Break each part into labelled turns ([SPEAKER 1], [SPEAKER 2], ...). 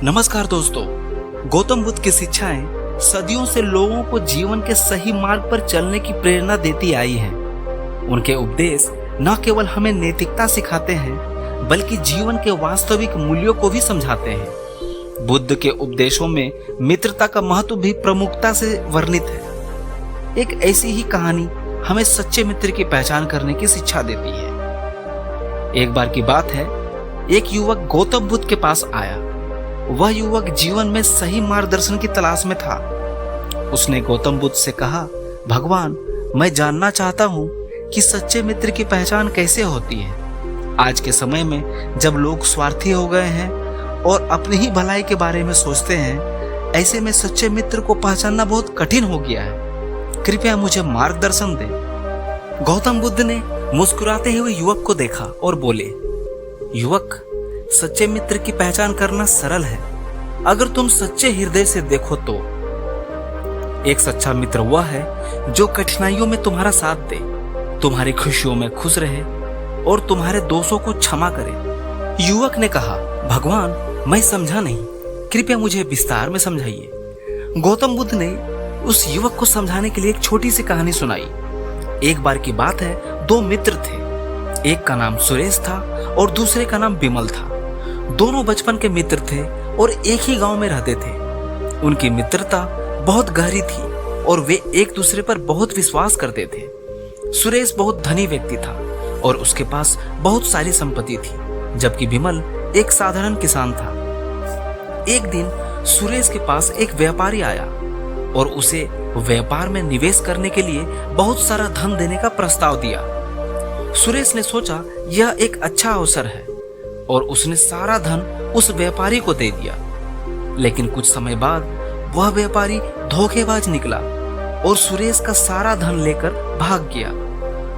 [SPEAKER 1] नमस्कार दोस्तों। गौतम बुद्ध की शिक्षाएं सदियों से लोगों को जीवन के सही मार्ग पर चलने की प्रेरणा देती आई हैं। उनके उपदेश न केवल हमें नैतिकता सिखाते हैं बल्कि जीवन के वास्तविक मूल्यों को भी समझाते हैं। बुद्ध के उपदेशों में मित्रता का महत्व भी प्रमुखता से वर्णित है। एक ऐसी ही कहानी हमें सच्चे मित्र की पहचान करने की शिक्षा देती है। एक बार की बात है, एक युवक गौतम बुद्ध के पास आया। वह युवक जीवन में सही मार्गदर्शन की तलाश में था। उसने गौतम बुद्ध से कहा, भगवान, मैं जानना चाहता हूँ कि सच्चे मित्र की पहचान कैसे होती है। आज के समय में जब लोग स्वार्थी हो गए हैं और अपनी ही भलाई के बारे में सोचते हैं, ऐसे में सच्चे मित्र को पहचानना बहुत कठिन हो गया है। कृपया मुझे मार्गदर्शन दें। गौतम बुद्ध ने मुस्कुराते हुए युवक को देखा और बोले, युवक, सच्चे मित्र की पहचान करना सरल है अगर तुम सच्चे हृदय से देखो तो। एक सच्चा मित्र वह है जो कठिनाइयों में तुम्हारा साथ दे, तुम्हारी खुशियों में खुश रहे और तुम्हारे दोषों को क्षमा करे। युवक ने कहा, भगवान, मैं समझा नहीं, कृपया मुझे विस्तार में समझाइए। गौतम बुद्ध ने उस युवक को समझाने के लिए एक छोटी सी कहानी सुनाई। एक बार की बात है, दो मित्र थे। एक का नाम सुरेश था और दूसरे का नाम विमल था। दोनों बचपन के मित्र थे और एक ही गांव में रहते थे। उनकी मित्रता बहुत गहरी थी और वे एक दूसरे पर बहुत विश्वास करते थे। सुरेश बहुत धनी व्यक्ति था और उसके पास बहुत सारी संपत्ति थी, जबकि विमल एक साधारण किसान था। एक दिन सुरेश के पास एक व्यापारी आया और उसे व्यापार में निवेश करने के लिए बहुत सारा धन देने का प्रस्ताव दिया। सुरेश ने सोचा यह एक अच्छा अवसर है और उसने सारा धन उस व्यापारी को दे दिया। लेकिन कुछ समय बाद वह व्यापारी धोखेबाज निकला और सुरेश का सारा धन लेकर भाग गया।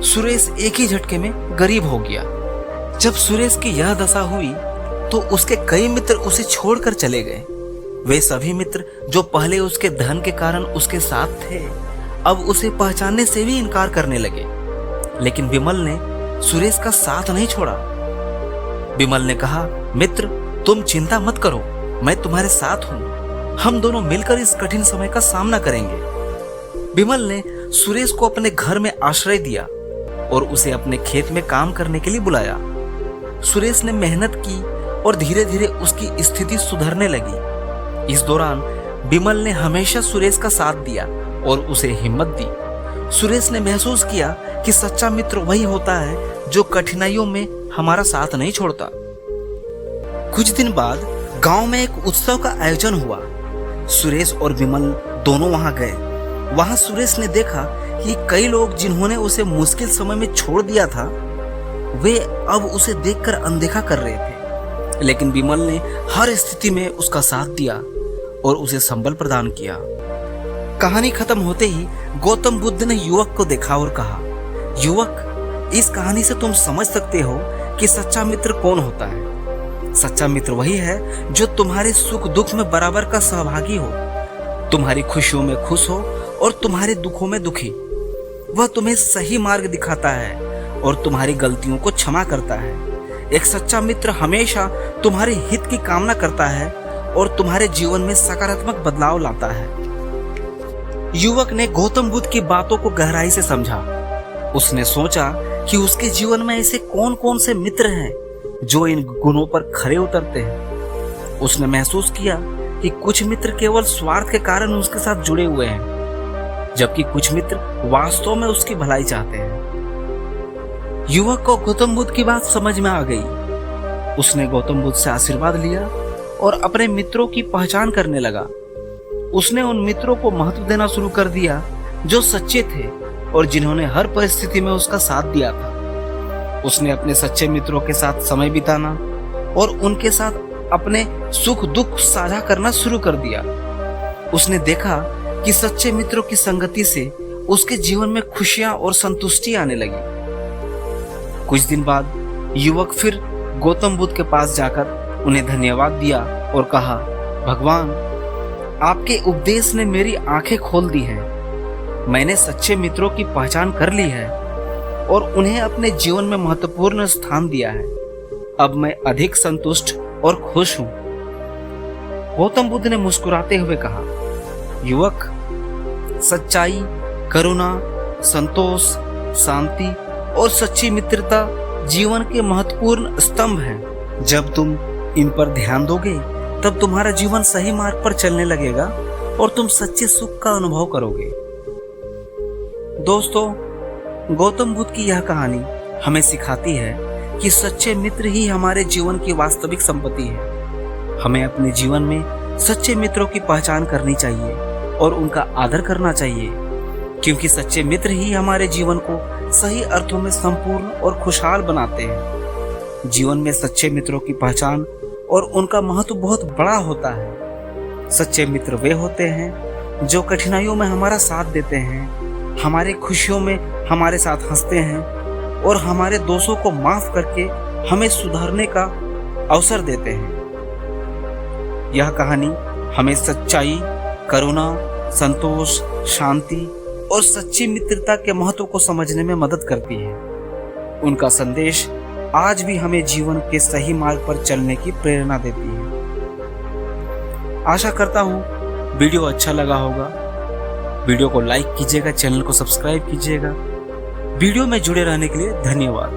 [SPEAKER 1] सुरेश एक ही झटके में गरीब हो गया। जब सुरेश की यह दशा हुई तो उसके कई मित्र उसे छोड़कर चले गए। वे सभी मित्र जो पहले उसके धन के कारण उसके साथ थे, अब उसे पहचानने से भी इनकार करने लगे। लेकिन विमल ने सुरेश का साथ नहीं छोड़ा। विमल ने कहा, मित्र, तुम चिंता मत करो, मैं तुम्हारे साथ हूं। हम दोनों मिलकर इस कठिन समय का सामना करेंगे। विमल ने सुरेश को अपने घर में आश्रय दिया और उसे अपने खेत में काम करने के लिए बुलाया। सुरेश ने मेहनत की और धीरे धीरे उसकी स्थिति सुधरने लगी। इस दौरान विमल ने हमेशा सुरेश का साथ दिया और उसे हिम्मत दी। सुरेश ने महसूस किया कि सच्चा मित्र वही होता है जो कठिनाइयों में हमारा साथ नहीं छोड़ता। कुछ दिन बाद गांव में एक उत्सव का आयोजन हुआ। सुरेश और विमल दोनों वहां गए। वहां सुरेश ने देखा कि कई लोग जिन्होंने उसे मुश्किल समय में छोड़ दिया था, वे अब उसे देखकर अनदेखा कर रहे थे। लेकिन विमल ने हर स्थिति में उसका साथ दिया और उसे संबल प्रदान किया। कहानी खत्म होते ही गौतम बुद्ध ने युवक को देखा और कहा, युवक, इस कहानी से तुम समझ सकते हो कि सच्चा मित्र कौन होता है। सच्चा मित्र वही है जो तुम्हारे सुख दुख में बराबर का सहभागी हो, तुम्हारी खुशियों में खुश हो और तुम्हारे दुखों में दुखी। वह तुम्हें सही मार्ग दिखाता है और तुम्हारी गलतियों को क्षमा करता है। एक सच्चा मित्र हमेशा तुम्हारे हित की कामना करता है और तुम्हारे जीवन में सकारात्मक बदलाव लाता है। युवक ने गौतम बुद्ध की बातों को गहराई से समझा। उसने सोचा कि उसके जीवन में ऐसे कौन कौन से मित्र हैं जो इन गुणों पर खरे उतरते हैं। उसने महसूस किया कि कुछ मित्र केवल स्वार्थ के कारण उसके साथ जुड़े हुए हैं, जबकि कुछ मित्र वास्तव में उसकी भलाई चाहते हैं। युवक को गौतम बुद्ध की बात समझ में आ गई। उसने गौतम बुद्ध से आशीर्वाद लिया और अपने मित्रों की पहचान करने लगा। उसने उन मित्रों को महत्व देना शुरू कर दिया जो सच्चे थे और जिन्होंने हर परिस्थिति में उसका साथ दिया था। उसने अपने सच्चे मित्रों के साथ समय बिताना और उनके साथ अपने सुख दुख साझा करना शुरू कर दिया। उसने देखा कि सच्चे मित्रों की संगति से उसके जीवन में खुशियां और संतुष्टि आने लगी। कुछ दिन बाद युवक फिर गौतम बुद्ध के पास जाकर उन्हें धन्यवाद दिया और कहा, भगवान, आपके उपदेश ने मेरी आंखें खोल दी हैं। मैंने सच्चे मित्रों की पहचान कर ली है और उन्हें अपने जीवन में महत्वपूर्ण स्थान दिया है। अब मैं अधिक संतुष्ट और खुश हूं। गौतम बुद्ध ने मुस्कुराते हुए कहा, युवक, सच्चाई, करुणा, संतोष, शांति और सच्ची मित्रता जीवन के महत्वपूर्ण स्तंभ हैं। जब तुम इन पर ध्यान दोगे तब तुम्हारा जीवन सही मार्ग पर चलने लगेगा और तुम सच्चे सुख का अनुभव करोगे। दोस्तों, गौतम बुद्ध की यह कहानी हमें सिखाती है कि सच्चे मित्र ही हमारे जीवन की वास्तविक संपत्ति है। हमें अपने जीवन में सच्चे मित्रों की पहचान करनी चाहिए और उनका आदर करना चाहिए, क्योंकि सच्चे मित्र ही हमारे जीवन को सही अर्थों में संपूर्ण और खुशहाल बनाते हैं। जीवन में सच्चे मित्रों की पहचान और उनका महत्व बहुत बड़ा होता है। सच्चे मित्र वे होते हैं जो कठिनाइयों में हमारा साथ देते हैं, हमारे खुशियों में हमारे साथ हंसते हैं और हमारे दोषों को माफ करके हमें सुधारने का अवसर देते हैं। यह कहानी हमें सच्चाई, करुणा, संतोष, शांति और सच्ची मित्रता के महत्व को समझने में मदद करती है। उनका संदेश आज भी हमें जीवन के सही मार्ग पर चलने की प्रेरणा देती है। आशा करता हूँ वीडियो अच्छा लगा होगा। वीडियो को लाइक कीजिएगा, चैनल को सब्सक्राइब कीजिएगा। वीडियो में जुड़े रहने के लिए धन्यवाद।